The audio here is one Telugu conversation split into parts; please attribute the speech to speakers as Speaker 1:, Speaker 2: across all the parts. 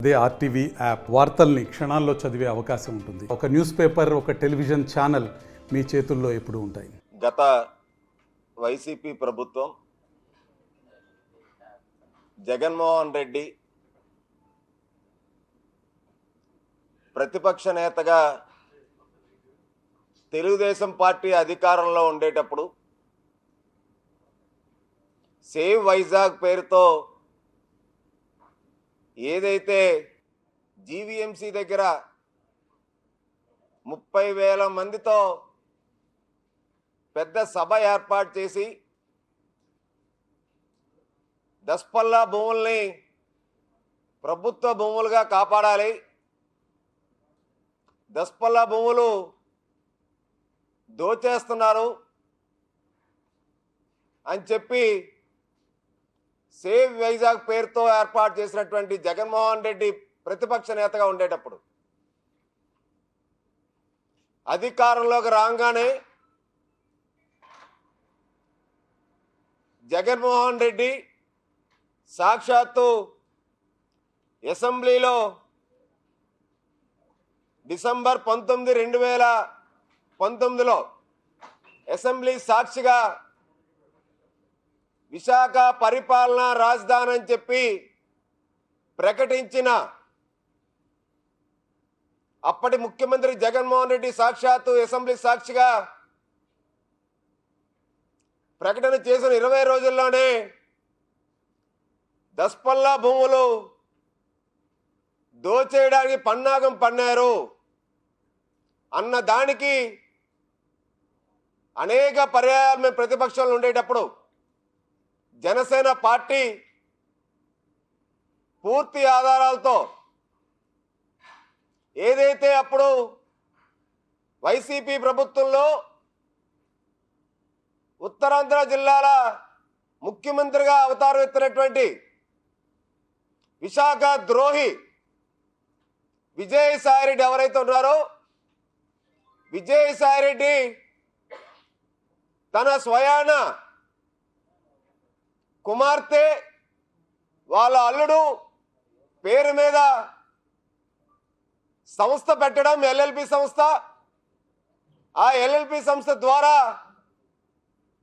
Speaker 1: అదే ఆర్టీవీ యాప్ వార్తల్ని క్షణాల్లో చదివే అవకాశం ఉంటుంది. ఒక న్యూస్ పేపర్, ఒక టెలివిజన్ ఛానల్ మీ చేతుల్లో ఎప్పుడూ ఉంటాయి.
Speaker 2: గత వైసీపీ ప్రభుత్వం జగన్మోహన్ రెడ్డి ప్రతిపక్ష నేతగా తెలుగుదేశం పార్టీ అధికారంలో ఉండేటప్పుడు సేవ్ వైజాగ్ పేరుతో ఏదైతే జీవీఎంసీ దగ్గర 30,000 మందితో పెద్ద సభ ఏర్పాటు చేసి దస్పల్లా భూముల్ని ప్రభుత్వ భూములుగా కాపాడాలి, దస్పల్లా భూములు దోచేస్తున్నారు అని చెప్పి సేవ్ వైజాగ్ పేరుతో ఏర్పాటు చేసినటువంటి జగన్మోహన్ రెడ్డి ప్రతిపక్ష నేతగా ఉండేటప్పుడు అధికారంలోకి రాగానే జగన్మోహన్ రెడ్డి సాక్షాత్తు అసెంబ్లీలో డిసెంబర్ 19, 2019లో అసెంబ్లీ సాక్షిగా విశాఖ పరిపాలనా రాజధాని అని చెప్పి ప్రకటించిన అప్పటి ముఖ్యమంత్రి జగన్మోహన్ రెడ్డి సాక్షాత్తు అసెంబ్లీ సాక్షిగా ప్రకటన చేసిన 20 రోజుల్లోనే దస్పల్లా భూములు దోచేయడానికి పన్నాగం పన్నారు అన్న దానికి అనేక పర్యాయాలు మేము ప్రతిపక్షంలో ఉండేటప్పుడు జనసేన పార్టీ పూర్తి ఆధారాలతో ఏదైతే అప్పుడు వైసీపీ ప్రభుత్వంలో ఉత్తరాంధ్ర జిల్లాల ముఖ్యమంత్రిగా అవతారం ఎత్తినటువంటి విశాఖ ద్రోహి విజయసాయిరెడ్డి ఎవరైతే ఉన్నారో విజయసాయిరెడ్డి తన స్వయాన కుమార్తె వాళ్ళ అల్లుడు పేరు మీద సంస్థ పెట్టడం, ఎల్ఎల్పి సంస్థ, ఆ ఎల్ఎల్పి సంస్థ ద్వారా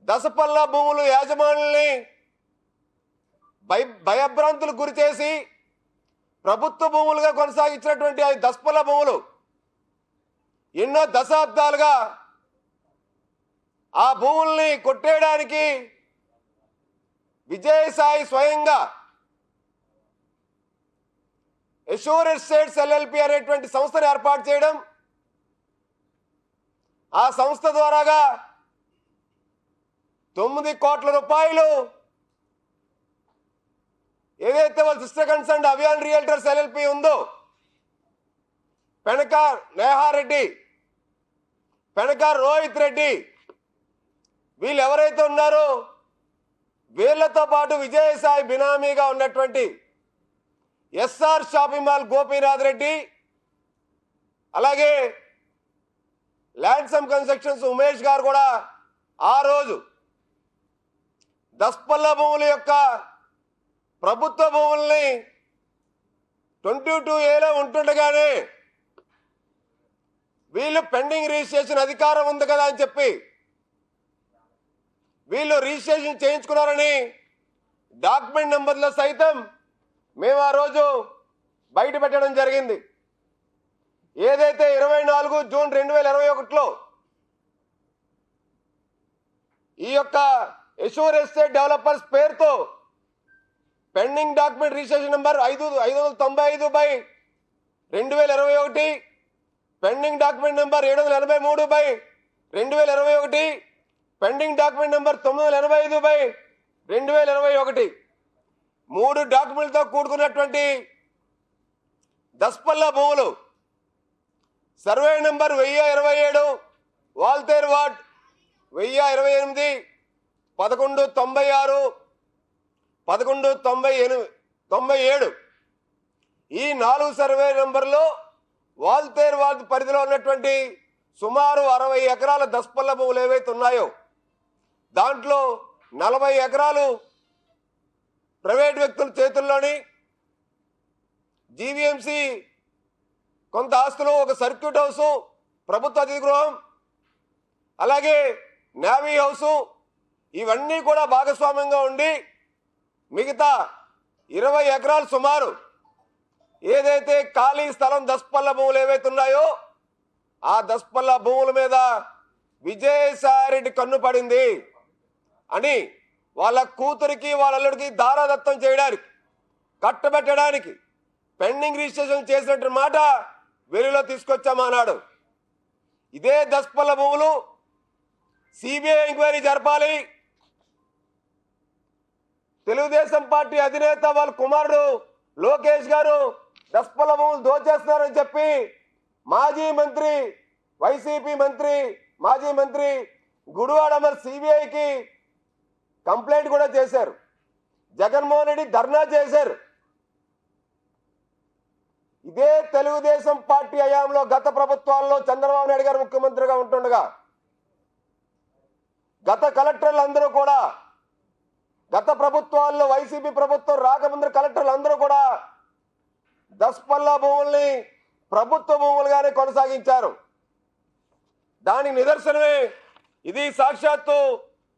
Speaker 2: దసపల్లా భూములు యాజమానుల్ని భయభ్రాంతులకు గురి చేసి ప్రభుత్వ భూములుగా కొనసాగించినటువంటి ఆ దసపల్లా భూములు ఎన్నో దశాబ్దాలుగా ఆ భూముల్ని కొట్టేయడానికి విజయసాయి స్వయంగా ఎష్యూర్ ఎస్టేట్స్ ఎల్ఎల్పి అనేటువంటి సంస్థను ఏర్పాటు చేయడం, ఆ సంస్థ ద్వారాగా 9 కోట్ల రూపాయలు ఏదైతే వాళ్ళ సిస్టర్ కన్సర్న్ అవియాన్ రియల్టర్స్ ఎల్ఎల్పి ఉందో పెనకార్ నేహారెడ్డి, పెనకార్ రోహిత్ రెడ్డి వీళ్ళు ఎవరైతే ఉన్నారో వీళ్లతో పాటు విజయసాయి బినామీగా ఉన్నటువంటి SR shopping mall Gopinath Reddy, అలాగే ల్యాండ్సమ్ కన్స్ట్రక్షన్స్ ఉమేష్ గారు కూడా ఆ రోజు దస్పల్లా భూముల యొక్క ప్రభుత్వ భూముల్ని 22A ఉంటుండగానే వీళ్ళు పెండింగ్ రిజిస్ట్రేషన్ అధికారం ఉంది కదా అని చెప్పి వీళ్ళు రిజిస్ట్రేషన్ చేయించుకున్నారని డాక్యుమెంట్ నెంబర్లో సైతం మేము ఆ రోజు బయట పెట్టడం జరిగింది. ఏదైతే 24 జూన్ 2021లో ఈ యొక్క ఎష్యూర్ ఎస్టేట్ డెవలపర్స్ పేరుతో pending document registration number 595/2021, pending document number 783/2021, pending document number 985/2021 3 డాక్యుమెంట్లతో కూడుకున్నటువంటి దస్పల్లా భూములు సర్వే నెంబర్ 1027 వాల్తేర్ వార్డ్ 1028 1196 1197 ఈ 4 సర్వే నెంబర్లో వాల్తేర్ వార్డ్ పరిధిలో ఉన్నటువంటి సుమారు 60 ఎకరాల దస్పల్లా భూములు ఏవైతే ఉన్నాయో దాంట్లో 40 ఎకరాలు ప్రైవేట్ వ్యక్తుల చేతుల్లోని జీవీఎంసీ కొంత ఆస్తులు, ఒక సర్క్యూట్ హౌసు, ప్రభుత్వ అతిథి గృహం, అలాగే నేవీ హౌసు, ఇవన్నీ కూడా భాగస్వామ్యంగా ఉండి మిగతా 20 ఎకరాలు సుమారు ఏదైతే ఖాళీ స్థలం దస్పల్ల భూములు ఏవైతే ఉన్నాయో ఆ దస్పల్ల భూముల మీద విజయసాయిరెడ్డి కన్ను పడింది అని వాళ్ళ కూతురికి వాళ్ళ అల్లుడికి దారాదత్తం చేయడానికి, కట్టబెట్టడానికి పెండింగ్ రిజిస్ట్రేషన్ చేసినట్టు మాట వెలుగులో తీసుకొచ్చామన్నాడు. ఇదే దస్పల్ల భూములు సిబిఐ ఎంక్వైరీ జరపాలి, తెలుగుదేశం పార్టీ అధినేత వాళ్ళ కుమారుడు లోకేష్ గారు దస్పల్ల భూములు దోచేస్తున్నారని చెప్పి మాజీ మంత్రి, వైసీపీ మంత్రి, మాజీ మంత్రి గుడివాడ అమర్ సిబిఐకి కంప్లైంట్ కూడా చేశారు. జగన్మోహన్ రెడ్డి ధర్నా చేశారు. ఇదే తెలుగుదేశం పార్టీ హయాంలో గత ప్రభుత్వాల్లో చంద్రబాబు నాయుడు గారు ముఖ్యమంత్రిగా ఉంటుండగా గత కలెక్టర్లు అందరూ కూడా, గత ప్రభుత్వాల్లో వైసీపీ ప్రభుత్వం రాకముందు కలెక్టర్లు అందరూ కూడా దస్పల్ల భూముల్ని ప్రభుత్వ భూములుగానే కొనసాగించారు. దానికి నిదర్శనమే ఇది. సాక్షాత్తు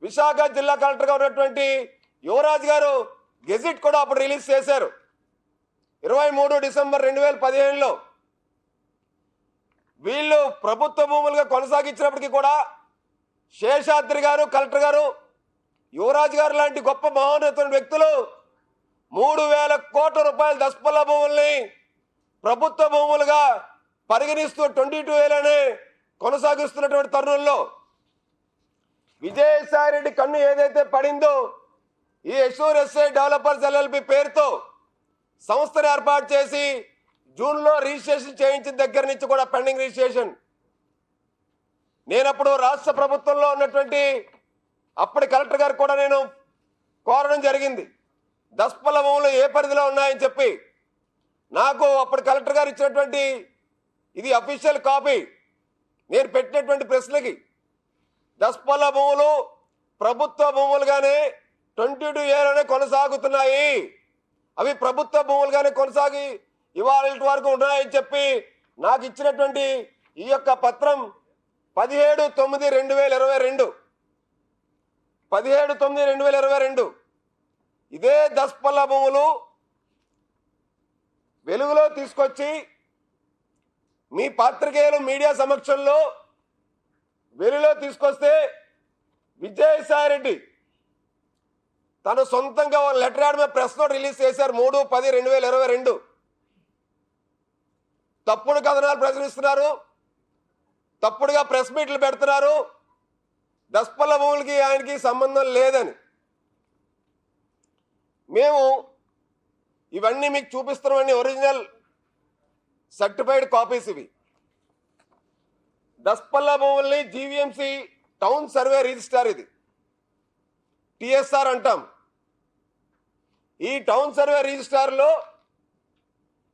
Speaker 2: విశాఖ జిల్లా కలెక్టర్గా ఉన్నటువంటి యువరాజ్ గారు గెజిట్ కూడా అప్పుడు రిలీజ్ చేశారు 23 డిసెంబర్ 2015లో. వీళ్ళు ప్రభుత్వ భూములుగా కొనసాగించినప్పటికీ కూడా శేషాద్రి గారు, కలెక్టర్ గారు, యువరాజ్ గారు లాంటి గొప్ప మహోన్నతమైన వ్యక్తులు 3,000 కోట్ల రూపాయల దస్పల్ల భూముల్ని ప్రభుత్వ భూములుగా పరిగణిస్తూ 22,000 కొనసాగిస్తున్నటువంటి తరుణంలో విజయసాయిరెడ్డి కన్ను ఏదైతే పడిందో ఈ ఎస్యూర్ ఎస్ఐ డెవలపర్స్ ఎల్ఎల్పి పేరుతో సంస్థను ఏర్పాటు చేసి జూన్లో రిజిస్ట్రేషన్ చేయించిన దగ్గర నుంచి కూడా పెండింగ్ రిజిస్ట్రేషన్. నేనప్పుడు రాష్ట్ర ప్రభుత్వంలో ఉన్నటువంటి అప్పటి కలెక్టర్ గారు కూడా నేను కోరడం జరిగింది, దస్పల్ల భూములు ఏ పరిధిలో ఉన్నాయని చెప్పి. నాకు అప్పటి కలెక్టర్ గారు ఇచ్చినటువంటి ఇది అఫీషియల్ కాపీ. నేను పెట్టినటువంటి ప్రశ్నకి దస్పల్ల భూములు ప్రభుత్వ భూములుగానే 22 కొనసాగుతున్నాయి, అవి ప్రభుత్వ భూములుగానే కొనసాగి ఇవాళ వరకు ఉన్నాయని చెప్పి నాకు ఇచ్చినటువంటి ఈ యొక్క పత్రం 17/9/2022 17/9/2022 ఇదే దస్పల్ల భూములు వెలుగులో తీసుకొచ్చి మీ పాత్రికేయులు మీడియా సమక్షంలో వెలుగులో తీసుకొస్తే విజయసాయిరెడ్డి తను సొంతంగా లెటర్ యాడ్ మీద ప్రెస్ నోట్ రిలీజ్ చేశారు 3/10/2022. తప్పుడు కథనాలు ప్రచురిస్తున్నారు, తప్పుడుగా ప్రెస్ మీట్లు పెడుతున్నారు, దస్పల్ల భూములకి ఆయనకి సంబంధం లేదని. మేము ఇవన్నీ మీకు చూపిస్తున్నామని ఒరిజినల్ సర్టిఫైడ్ కాపీస్ ఇవి. దస్పల్ల భూముల్ని జీవీఎంసీ టౌన్ సర్వే రిజిస్టార్, ఇది టిఎస్ఆర్ అంటాం. ఈ టౌన్ సర్వే రిజిస్టార్లో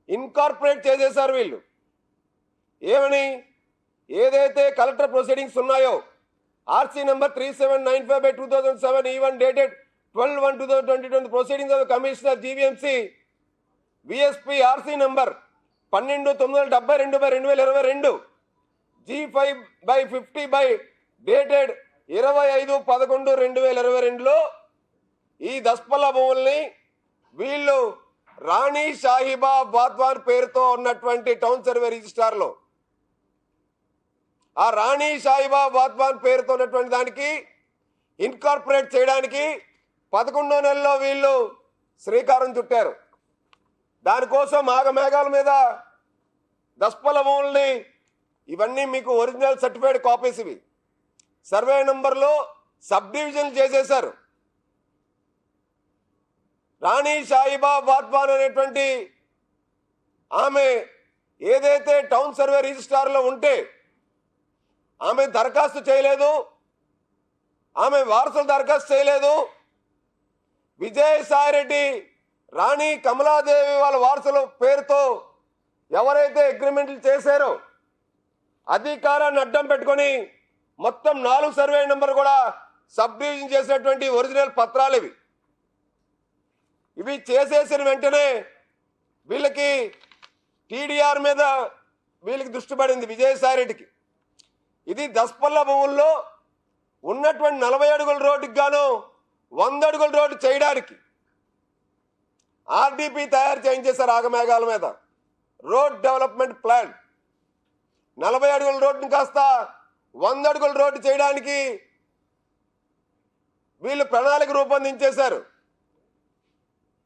Speaker 2: ఇన్కార్పొరేట్ చేసేశారు వీళ్ళు. ఏమని? ఏదైతే కలెక్టర్ ప్రొసీడింగ్స్ ఉన్నాయో RC number 3795/2007 E1 dated 12/1/2022 proceedings of commissioner GVMC VSP RC number 12/972/2022 G5/50 dated 25/11/2022లో ఈ దస్పల్ల భూముల్ని వీళ్ళు రాణి సాహిబా వాద్వాన్ పేరుతో ఉన్నటువంటి టౌన్ సర్వే రిజిస్టార్లో ఆ రాణి సాహిబా వాద్వాన్ పేరుతో ఉన్నటువంటి దానికి ఇన్కార్పొరేట్ చేయడానికి 11వ నెలలో వీళ్ళు శ్రీకారం చుట్టారు. దానికోసం ఆగమేఘాల మీద దస్పల్ల భూముల్ని ఇవన్నీ మీకు ఒరిజినల్ సర్టిఫైడ్ కాపీస్ ఇవి. సర్వే నెంబర్లో సబ్ డివిజన్ చేసేశారు. రాణి సాహిబా వాద్వాన్ అనేటువంటి ఆమె ఏదైతే టౌన్ సర్వే రిజిస్టార్లో ఉంటే ఆమె దరఖాస్తు చేయలేదు, ఆమె వారసులు దరఖాస్తు చేయలేదు. విజయసాయిరెడ్డి, రాణి కమలాదేవి వాళ్ళ వారసుల పేరుతో ఎవరైతే అగ్రిమెంట్లు చేశారో అధికారాన్ని అడ్డం పెట్టుకొని మొత్తం 4 సర్వే నెంబర్ కూడా సబ్ డివిజన్ చేసినటువంటి ఒరిజినల్ పత్రాలు ఇవి. ఇవి చేసేసిన వెంటనే వీళ్ళకి టీడీఆర్ మీద వీళ్ళకి దృష్టి పడింది, విజయసాయి రెడ్డికి. ఇది దసపల్ల భూముల్లో ఉన్నటువంటి 40 అడుగుల రోడ్డుకి గాను 100 అడుగుల రోడ్డు చేయడానికి ఆర్డీపీ తయారు చేయించేశారు ఆగమేఘాల మీద. రోడ్ డెవలప్మెంట్ ప్లాన్ 40 అడుగుల రోడ్డుని కాస్త 100 అడుగుల రోడ్డు చేయడానికి వీళ్ళు ప్రణాళిక రూపొందించేశారు.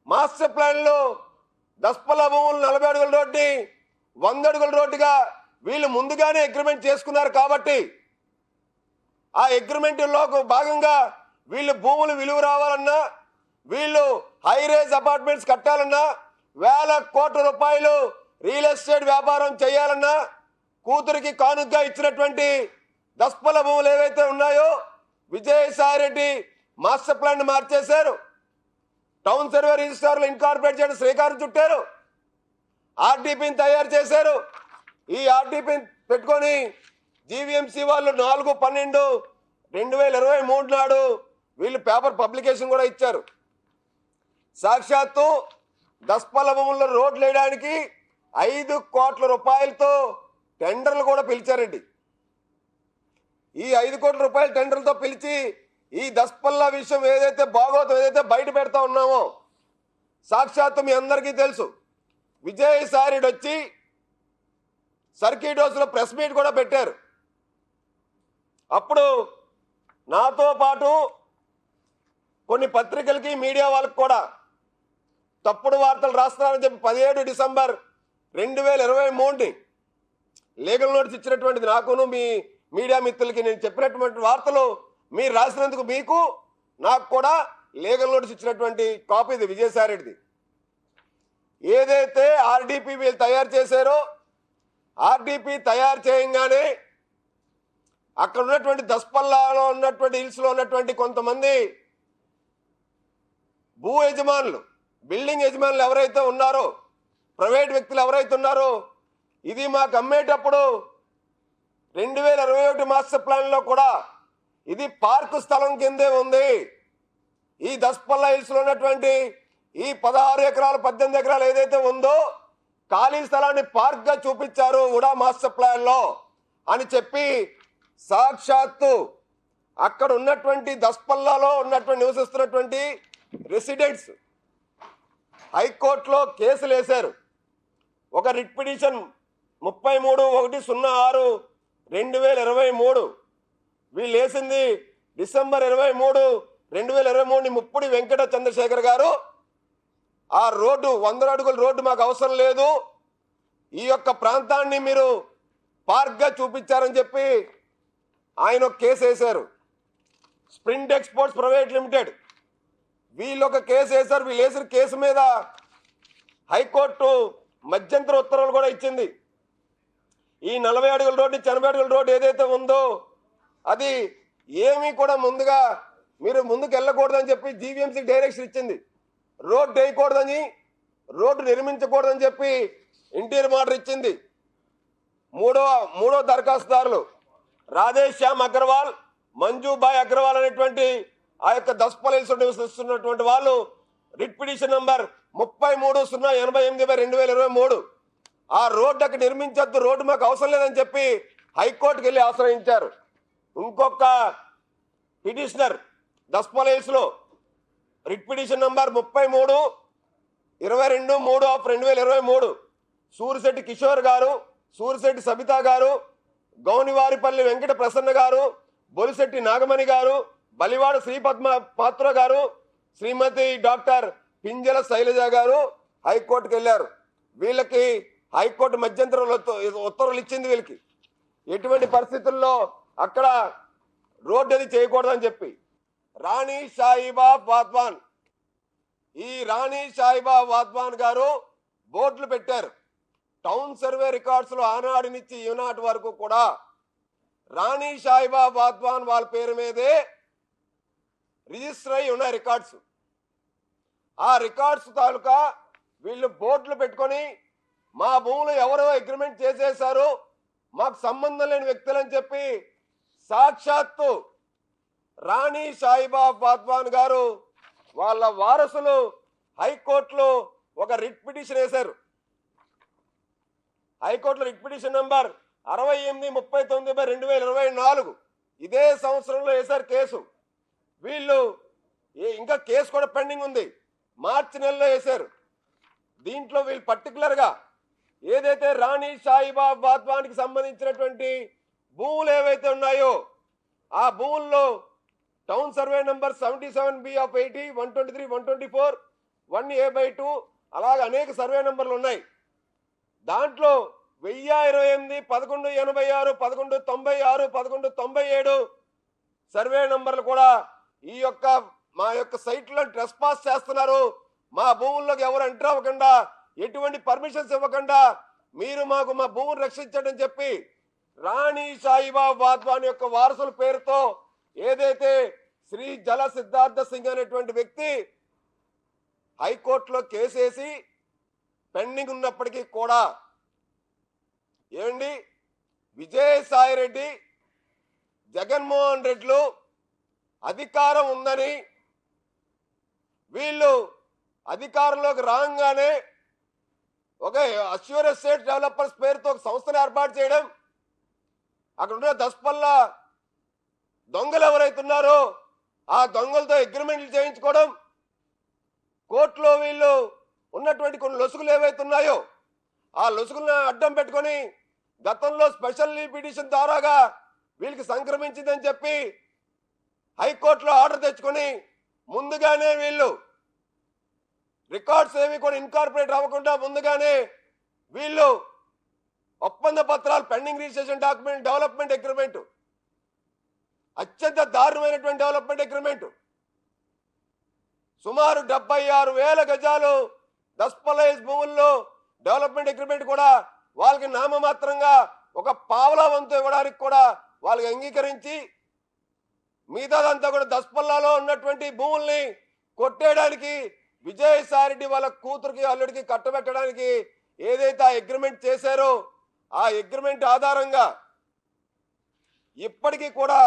Speaker 2: మాస్టర్ ప్లాన్లో దసపల్ల భూములు 40 అడుగుల రోడ్డుని 100 అడుగుల రోడ్డుగా వీళ్ళు ముందుగానే అగ్రిమెంట్ చేసుకున్నారు. కాబట్టి ఆ అగ్రిమెంట్లో భాగంగా వీళ్ళు భూములు విలువ రావాలన్నా, వీళ్ళు హైరేజ్ అపార్ట్మెంట్స్ కట్టాలన్నా, వేల కోట్ల రూపాయలు రియల్ ఎస్టేట్ వ్యాపారం చేయాలన్నా, కూతురికి కానుకగా ఇచ్చినటువంటి దసపల్ల భూములు ఏవైతే ఉన్నాయో విజయసాయి రెడ్డి మాస్టర్ ప్లాన్ మార్చేశారు. టౌన్ సర్వే రిజిస్ట్రార్లు ఇన్కార్పొరేట్ చేయడం శ్రీకారం చుట్టారు. ఆర్డీపీని తయారు చేశారు. ఈ ఆర్డీపీని పెట్టుకొని జీవీఎంసీ వాళ్ళు 4/12/2023 నాడు వీళ్ళు పేపర్ పబ్లికేషన్ కూడా ఇచ్చారు. సాక్షాత్తు దసపల్ల భూముల్లో రోడ్లు వేయడానికి 5 కోట్ల రూపాయలతో టెండర్లు కూడా పిలిచారండి. ఈ 5 కోట్ల రూపాయల టెండర్లతో పిలిచి ఈ దసపల్ల విషయం ఏదైతే బాగోతో ఏదైతే బయట పెడతా ఉన్నామో, సాక్షాత్తు మీ అందరికీ తెలుసు, విజయసాయి రెడ్డి వచ్చి సర్కిట్ హౌస్లో ప్రెస్ మీట్ కూడా పెట్టారు. అప్పుడు నాతో పాటు కొన్ని పత్రికలకి మీడియా వాళ్ళకి కూడా తప్పుడు వార్తలు రాస్తున్నారని చెప్పి 17 డిసెంబర్ 2023 లీగల్ నోటీస్ ఇచ్చినటువంటిది నాకును మీ మీడియా మిత్రులకి. నేను చెప్పినటువంటి వార్తలు మీరు రాసినందుకు మీకు నాకు కూడా లీగల్ నోటీస్ ఇచ్చినటువంటి కాపీ ఇది విజయసాయి రెడ్డిది. ఏదైతే ఆర్డీపీ వీళ్ళు తయారు చేశారో, ఆర్డీపీ తయారు చేయగానే అక్కడ ఉన్నటువంటి దసపల్లాలో ఉన్నటువంటి హిల్స్లో ఉన్నటువంటి కొంతమంది భూ యజమానులు, బిల్డింగ్ యజమానులు ఎవరైతే ఉన్నారో, ప్రైవేట్ వ్యక్తులు ఎవరైతే ఉన్నారో, ఇది మాకు అమ్మేటప్పుడు 2021 మాస్టర్ ప్లాన్లో కూడా ఇది పార్కు స్థలం కిందే ఉంది. ఈ దసపల్ల హిల్స్లో ఉన్నటువంటి ఈ 16 ఎకరాలు 18 ఎకరాలు ఏదైతే ఉందో ఖాళీ స్థలాన్ని పార్క్గా చూపించారు ఉడా మాస్టర్ ప్లాన్లో అని చెప్పి సాక్షాత్తు అక్కడ ఉన్నటువంటి దసపల్లాలో ఉన్నటువంటి నివసిస్తున్నటువంటి రెసిడెంట్స్ హైకోర్టులో కేసులు వేశారు. ఒక రిట్ పిటిషన్ 33/106/2023 వీళ్ళు వేసింది డిసెంబర్ 23, 2023 ముప్పుడి వెంకట చంద్రశేఖర్ గారు ఆ రోడ్డు 100 అడుగుల రోడ్డు మాకు అవసరం లేదు, ఈ యొక్క ప్రాంతాన్ని మీరు పార్క్గా చూపించారని చెప్పి ఆయన ఒక కేసు వేశారు. స్ప్రింట్ ఎక్స్పోర్ట్స్ ప్రైవేట్ లిమిటెడ్ వీళ్ళు ఒక కేసు వేశారు. వీళ్ళు వేసిన కేసు మీద హైకోర్టు మధ్యంతర ఉత్తర్వులు కూడా ఇచ్చింది. ఈ 40 అడుగుల రోడ్డు 80 అడుగుల రోడ్డు ఏదైతే ఉందో అది ఏమీ కూడా ముందుగా మీరు ముందుకు వెళ్ళకూడదని చెప్పి జీవీఎంసీ డైరెక్షన్ ఇచ్చింది. రోడ్డు వేయకూడదని, రోడ్డు నిర్మించకూడదని చెప్పి ఇంటీరియర్ ఆర్డర్ ఇచ్చింది. మూడో దరఖాస్తుదారులు రాధేశ్యామ్ అగర్వాల్, మంజుబాయ్ అగర్వాల్ అనేటువంటి ఆ యొక్క దసపల్ల హిల్స్ నివసిస్తున్నటువంటి వాళ్ళు రిట్ పిటిషన్ నంబర్ 33/088/2023 ఆ రోడ్డు అక్కడ నిర్మించొద్దు, రోడ్డు మాకు అవసరం లేదని చెప్పి హైకోర్టుకి వెళ్ళి ఆశ్రయించారు. ఇంకొక పిటిషనర్ దసపల్ల హిల్స్లో writ petition number 33/22/3/2023 Surisetti Kishore గారు, సూరిశెట్టి సబితా గారు, గౌనివారిపల్లి వెంకట ప్రసన్న గారు, బొలిశెట్టి నాగమణి గారు, బలివాడ శ్రీపద్మ పాత్ర గారు, శ్రీమతి డాక్టర్ పింజల శైలజ గారు హైకోర్టుకు వెళ్ళారు. వీళ్ళకి హైకోర్టు మధ్యంతర ఉత్తర్వులు ఇచ్చింది. వీళ్ళకి ఎటువంటి పరిస్థితుల్లో అక్కడ రోడ్డు అది చేయకూడదని చెప్పి. రాణి సాయిబా వాధ్వాన్, ఈ రాణి సాయిబా వాధ్వాన్ గారు బోర్డులు పెట్టారు. టౌన్ సర్వే రికార్డ్స్లో ఆనాడు నుంచి ఈనాటి వరకు కూడా రాణి సాయిబా వాధ్వాన్ వాళ్ళ పేరు మీదే రిజిస్టర్ అయి ఉన్న రికార్డ్స్. ఆ రికార్డ్స్ తాలూకా వీళ్ళు బోర్డులు పెట్టుకొని మా భూములు ఎవరో అగ్రిమెంట్ చేసేశారు, మాకు సంబంధం లేని వ్యక్తులని చెప్పి సాక్షాత్తు రాణి సాయిబా వాధ్వాన్ గారు వాళ్ళ వారసులు హైకోర్టులో ఒక రిట్ పిటిషన్ వేశారు. హైకోర్టులో రిట్ పిటిషన్ నంబర్ 6839/2024 ఇదే సంవత్సరంలో వేశారు కేసు. వీళ్ళు ఇంకా కేసు కూడా పెండింగ్ ఉంది, మార్చి నెలలో వేశారు. దీంట్లో వీళ్ళు పర్టికులర్గా ఏదైతే రాణి సాయిబాబా వాద్వానికి సంబంధించినటువంటి భూములు ఏవైతే ఉన్నాయో ఆ భూముల్లో town survey number 77B of 80, 123, 124, 1A/2 అలాగే అనేక సర్వే నంబర్లు ఉన్నాయి. దాంట్లో 1028, 1186, 1196, 1197 సర్వే నంబర్లు కూడా ఈ యొక్క మా యొక్క సైట్లో ట్రెస్పాస్ చేస్తున్నారు. మా భూముల్లోకి ఎవరు ఎంటర్ అవ్వకుండా, ఎటువంటి పర్మిషన్స్ ఇవ్వకుండా మీరు మాకు మా భూములు రక్షించండి అని చెప్పి రాణి సాయిబాబా వాద్వాని యొక్క వారసుల పేరుతో ఏదైతే శ్రీ జల సిద్ధార్థ సింగ్ అనేటువంటి వ్యక్తి హైకోర్టులో కేసేసి పెండింగ్ ఉన్నప్పటికీ కూడా ఏమండి విజయసాయి రెడ్డి, జగన్మోహన్ రెడ్డిలు అధికారం ఉందని వీళ్ళు అధికారంలోకి రాగానే ఒక అష్యూర్ ఎస్టేట్ డెవలపర్స్ పేరుతో ఒక సంస్థను ఏర్పాటు చేయడం, అక్కడ ఉన్న దస్పల్లా దొంగలు ఎవరైతే ఉన్నారో ఆ దొంగలతో అగ్రిమెంట్లు చేయించుకోవడం, కోర్టులో వీళ్ళు ఉన్నటువంటి కొన్ని లొసుగులు ఏవైతే ఉన్నాయో ఆ లొసుగులను అడ్డం పెట్టుకొని గతంలో స్పెషల్ లీవ్ పిటిషన్ ద్వారాగా వీళ్ళకి సంక్రమించిందని చెప్పి హైకోర్టులో ఆర్డర్ తెచ్చుకొని ముందుగానే వీళ్ళు రికార్డ్స్ ఏవి కూడా ఇన్కార్పొరేట్ అవ్వకుండా ముందుగానే వీళ్ళు ఒప్పంద పత్రాలు, pending registration document, development agreement, అత్యంత దారుణమైనటువంటి డెవలప్మెంట్ అగ్రిమెంట్, సుమారు 76,000 గజాలు దస్పలైజ్ భూముల్లో డెవలప్మెంట్ అగ్రిమెంట్ కూడా వాళ్ళకి నామమాత్రంగా ఒక పావలా వంతు ఇవ్వడానికి కూడా వాళ్ళకి అంగీకరించి మిగతాదంతా కూడా దస్పల్లాలో ఉన్నటువంటి భూముల్ని కొట్టేయడానికి విజయసాయిరెడ్డి వాళ్ళ కూతురికి అల్లుడికి కట్టబెట్టడానికి ఏదైతే ఆ అగ్రిమెంట్ చేశారో ఆ అగ్రిమెంట్ ఆధారంగా ఇప్పటికీ కూడా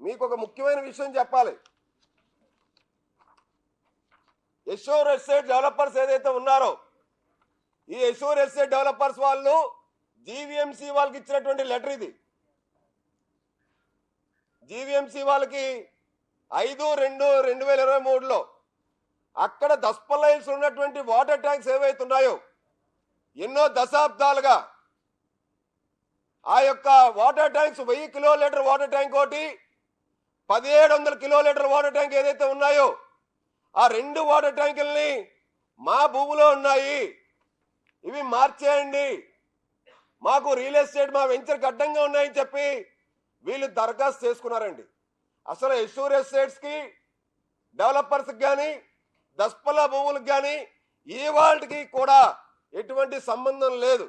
Speaker 2: మీకు ఒక ముఖ్యమైన విషయం చెప్పాలి. అష్యూర్ ఎస్టేట్ డెవలపర్స్ ఏదైతే ఉన్నారో ఈ అష్యూర్ ఎస్టేట్ డెవలపర్స్ వాళ్ళు జీవీఎంసీ వాళ్ళకి ఇచ్చినటువంటి లెటర్ ఇది. జీవీఎంసీ వాళ్ళకి 5/2/2023లో అక్కడ దస్పలైల్స్ ఉన్నటువంటి వాటర్ ట్యాంక్స్ ఏవైతే ఉన్నాయో ఎన్నో దశాబ్దాలుగా ఆ యొక్క వాటర్ ట్యాంక్స్ 1000 కిలోలీటర్ వాటర్ ట్యాంక్ ఒకటి, 1700 కిలోలీటర్ వాటర్ ట్యాంక్ ఏదైతే ఉన్నాయో ఆ 2 వాటర్ ట్యాంకుల్ని మా భూమిలో ఉన్నాయి, ఇవి మార్చేయండి, మాకు రియల్ ఎస్టేట్ మా వెంచర్కి అడ్డంగా ఉన్నాయని చెప్పి వీళ్ళు దరఖాస్తు చేసుకున్నారండి. అసలు అష్యూర్ ఎస్టేట్స్కి డెవలపర్స్కి కానీ దస్పల్లా భూములకు కానీ ఈ వాళ్ళకి కూడా ఎటువంటి సంబంధం లేదు.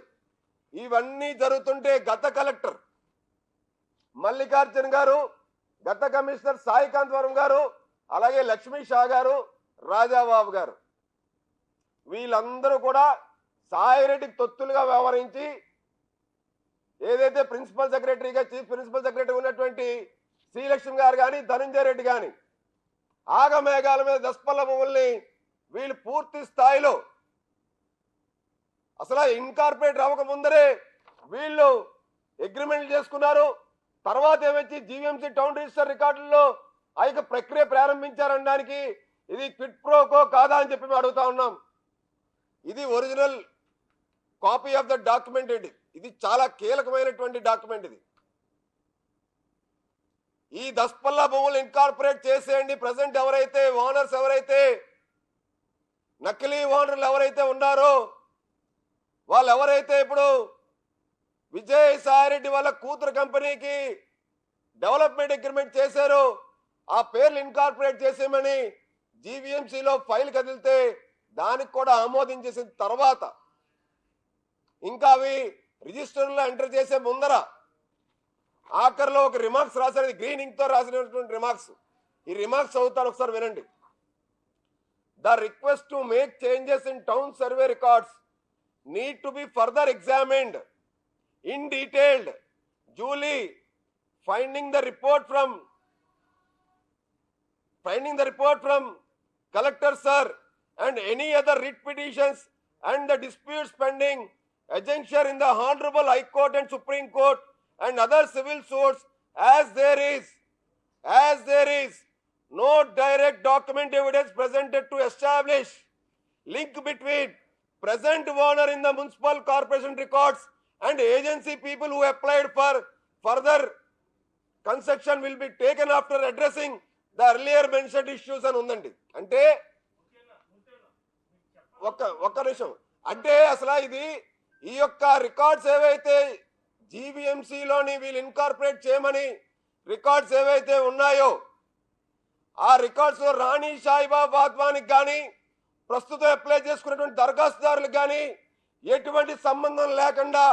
Speaker 2: ఇవన్నీ జరుగుతుంటే గత కలెక్టర్ మల్లికార్జున్ గారు, గత కమిషనర్ సాయికాంత్ వరం గారు, అలాగే లక్ష్మీ షా గారు, రాజాబాబు గారు వీళ్ళందరూ కూడా సాయిరెడ్డికి తొత్తులుగా వ్యవహరించి ఏదైతే ప్రిన్సిపల్ సెక్రటరీగా చీఫ్ ప్రిన్సిపల్ సెక్రటరీ ఉన్నటువంటి శ్రీలక్ష్మి గారు కానీ, ధనంజయ రెడ్డి కానీ ఆగమేఘాల మీద దస్పల్ల భూముల్ని వీళ్ళు పూర్తి స్థాయిలో అసలు ఇన్కార్పొరేట్ అవ్వక ముందరే వీళ్ళు అగ్రిమెంట్ చేసుకున్నారు. తర్వాత ఏమొచ్చి జీవీఎంసీ టౌన్ రిజిస్టర్ రికార్డుల్లో ఆ యొక్క ప్రక్రియ ప్రారంభించారనడానికి ఇది క్విట్ ప్రోకో కాదా అని చెప్పి మేము అడుగుతా ఉన్నాం. ఇది original copy of the document అండి. ఇది చాలా కీలకమైనటువంటి డాక్యుమెంట్. ఇది ఈ దస్పల్లా భూములు ఇన్కార్పొరేట్ చేసేయండి. ప్రజెంట్ ఎవరైతే ఓనర్స్, ఎవరైతే నకిలీ ఓనర్లు ఎవరైతే ఉన్నారో వాళ్ళు ఎవరైతే ఇప్పుడు విజయసాయిరెడ్డి వాళ్ళ కూతురు కంపెనీకి డెవలప్మెంట్ అగ్రిమెంట్ చేశారో ఆ పేర్లు ఇన్కార్పొరేట్ చేసేయమని జీవీఎంసీలో ఫైల్ కదిలితే దానికి కూడా ఆమోదించేసిన తర్వాత ఇంకా అవి రిజిస్టర్లో ఎంటర్ చేసే ముందర ఆఖరిలో ఒక రిమార్క్స్ రాశారు, గ్రీన్ ఇంక్ తో రాసినటువంటి రిమార్క్స్. ఈ రిమార్క్స్ చదువుతాను, ఒకసారి వినండి. The request to make changes in town survey records need to be further examined in detailed duly finding the report from collector sir and any other writ petitions and the disputes pending adjuncture in the Honorable High Court and Supreme Court and other civil suits as there is no direct document evidence presented to establish link between present owner in the municipal corporation records and agency people who applied for further construction will be taken after addressing the earlier mentioned issues అని ఉందండి. అంటే ఒక్క నిమిషం, అంటే అసలు ఇది ఈ యొక్క రికార్డ్స్ ఏవైతే జీవీఎంసీలోని వీళ్ళు ఇన్కార్పొరేట్ చేయమని రికార్డ్స్ ఏవైతే ఉన్నాయో ఆ రికార్డ్స్లో రాణి సాయిబా వాద్వానికి కానీ ప్రస్తుతం అప్లై చేసుకున్నటువంటి దరఖాస్తుదారులకు కానీ ఎటువంటి సంబంధం లేకుండా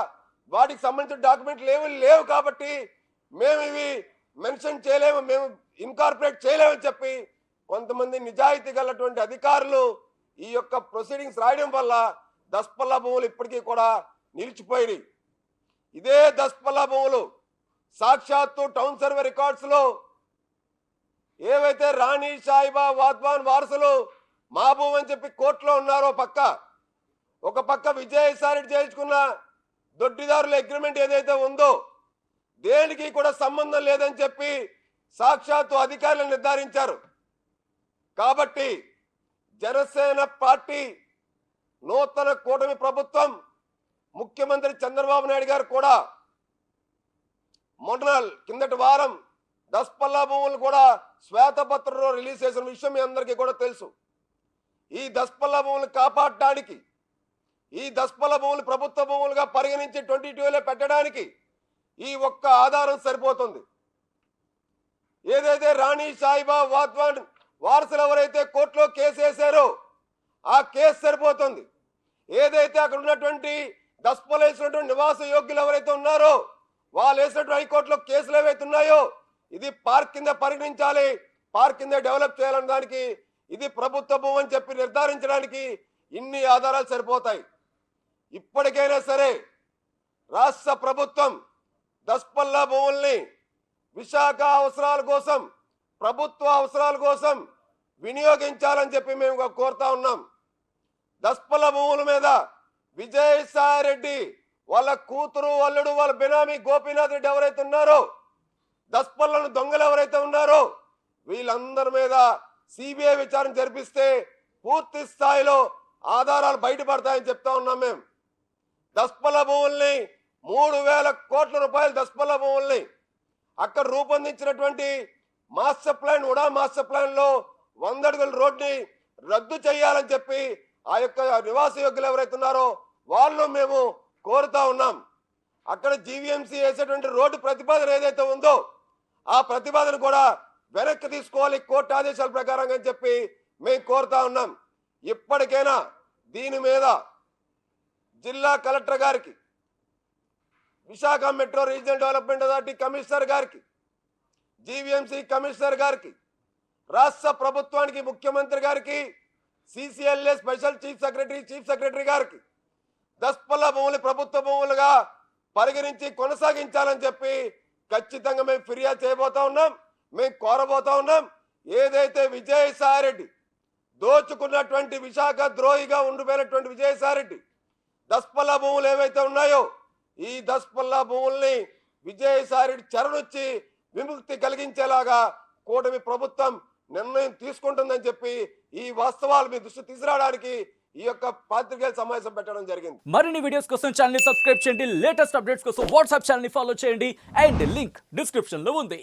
Speaker 2: వాటికి సంబంధించిన డాక్యుమెంట్లు ఏమీ లేవు కాబట్టి మేము ఇవి మెన్షన్ చేయలేము, మేము ఇన్కార్పొరేట్ చేయలేమని చెప్పి కొంతమంది నిజాయితీ గలటువంటి అధికారులు ఈ యొక్క ప్రొసీడింగ్స్ రాయడం వల్ల దస్పల్లా భూములు ఇప్పటికీ కూడా నిలిచిపోయినాయి. ఇదే దస్పల్లా భూములు సాక్షాత్తు టౌన్ సర్వే రికార్డ్స్లో ఏవైతే రాణి సాయిబా వాద్వాన్ వారసులు మా భూమి అని చెప్పి కోర్టులో ఉన్నారో ఒక పక్క విజయసాయి చేయించుకున్న దొడ్డిదారుల అగ్రిమెంట్ ఏదైతే ఉందో దేనికి కూడా సంబంధం లేదని చెప్పి సాక్షాత్తు అధికారులు నిర్ధారించారు. కాబట్టి జనసేన పార్టీ నూతన కూటమి ప్రభుత్వం ముఖ్యమంత్రి చంద్రబాబు నాయుడు గారు కూడా కిందటి వారం దస్పల్లా భూములు కూడా శ్వేతపత్రంలో రిలీజ్ చేసిన విషయం మీ అందరికీ కూడా తెలుసు. ఈ దస్పల్లా భూములు కాపాడటానికి, ఈ దస్పల్లా భూములు ప్రభుత్వ భూములుగా పరిగణించి 22లో పెట్టడానికి ఈ ఒక్క ఆధారం సరిపోతుంది. ఏదైతే రాణి సాయిబా వాద్వాన్ వారసులు ఎవరైతే కోర్టులో కేసు వేశారో ఆ కేసు సరిపోతుంది. ఏదైతే అక్కడ ఉన్నటువంటి దస్పల్లా వేసినటువంటి నివాస యోగ్యులు ఎవరైతే ఉన్నారో వాళ్ళు వేసినటువంటి హైకోర్టులో కేసులు ఏవైతే ఉన్నాయో ఇది పార్క్ కింద పరిగణించాలి, పార్క్ కింద డెవలప్ చేయాలన్న దానికి ఇది ప్రభుత్వ భూమి అని చెప్పి నిర్ధారించడానికి ఇన్ని ఆధారాలు సరిపోతాయి. ఇప్పటికైనా సరే రాష్ట్ర ప్రభుత్వం దస్పల్లా భూముల్ని విశాఖ అవసరాల కోసం, ప్రభుత్వ అవసరాల కోసం వినియోగించాలని చెప్పి మేము కోరుతా ఉన్నాం. దస్పల్లా భూముల మీద విజయసాయి రెడ్డి వాళ్ళ కూతురు, అల్లుడు, వాళ్ళ బినామీ గోపీనాథ్ రెడ్డి ఎవరైతే ఉన్నారో, దస్పల్లను దొంగలు ఎవరైతే ఉన్నారో వీళ్ళందరి మీద సిబిఐ విచారణ జరిపిస్తే పూర్తి స్థాయిలో ఆధారాలు బయటపడతాయని చెప్తా ఉన్నాం. మేము దస్పల్లా భూముల్ని 3,000 కోట్ల రూపాయలు దస్పల్లా భూముల్ని అక్కడ రూపొందించినటువంటి మాస్టర్ ప్లాన్, ఉడా మాస్టర్ ప్లాన్ లో 100 అడుగుల రోడ్ని రద్దు చేయాలని చెప్పి ఆ యొక్క నివాస యోగ్యులు ఎవరైతే ఉన్నారో వాళ్ళు మేము కోరుతా ఉన్నాం. అక్కడ జీవీఎంసీ వేసేటువంటి రోడ్డు ప్రతిపాదన ఏదైతే ఉందో ఆ ప్రతిపాదన కూడా వెనక్కి తీసుకోవాలి కోర్టు ఆదేశాల ప్రకారంగా అని చెప్పి మేము కోరుతా ఉన్నాం. ఇప్పటికైనా దీని మీద జిల్లా కలెక్టర్ గారికి, Visakha metro regional development authority commissioner గారికి, జీవీఎంసీ కమిషనర్ గారికి, రాష్ట్ర ప్రభుత్వానికి, ముఖ్యమంత్రి గారికి, సిసిఎల్ఏ స్పెషల్ చీఫ్ సెక్రటరీ గారికి దస్పల్లా భూములు ప్రభుత్వ భూములుగా పరిగణించి కొనసాగించాలని చెప్పి ఖచ్చితంగా మేము ఫిర్యాదు చేయబోతా ఉన్నాం, మేము కోరబోతా ఉన్నాం. ఏదైతే విజయసాయి రెడ్డి దోచుకున్నటువంటి విశాఖ ద్రోహిగా ఉండిపోయినటువంటి విజయసాయి రెడ్డి దస్పల్లా భూములు ఏవైతే ఉన్నాయో ఈ దస్పల్లా భూముల్ని విజయసాయి రెడ్డి చెరనుచ్చి విముక్తి కలిగించేలాగా కూటమి ప్రభుత్వం నిర్ణయం తీసుకుంటుందని చెప్పి ఈ వాస్తవాలు మీ దృష్టి తీసుకురావడానికి ఈ యొక్క పాత్రికేయుల సమావేశం పెట్టడం జరిగింది.
Speaker 3: మరిన్ని వీడియోస్ కోసం ఛానల్ ని సబ్స్క్రైబ్ చేయండి, లేటెస్ట్ అప్డేట్స్ కోసం వాట్సాప్ ఛానల్ ని ఫాలో చేయండి అండ్ లింక్ డిస్క్రిప్షన్ లో ఉంది.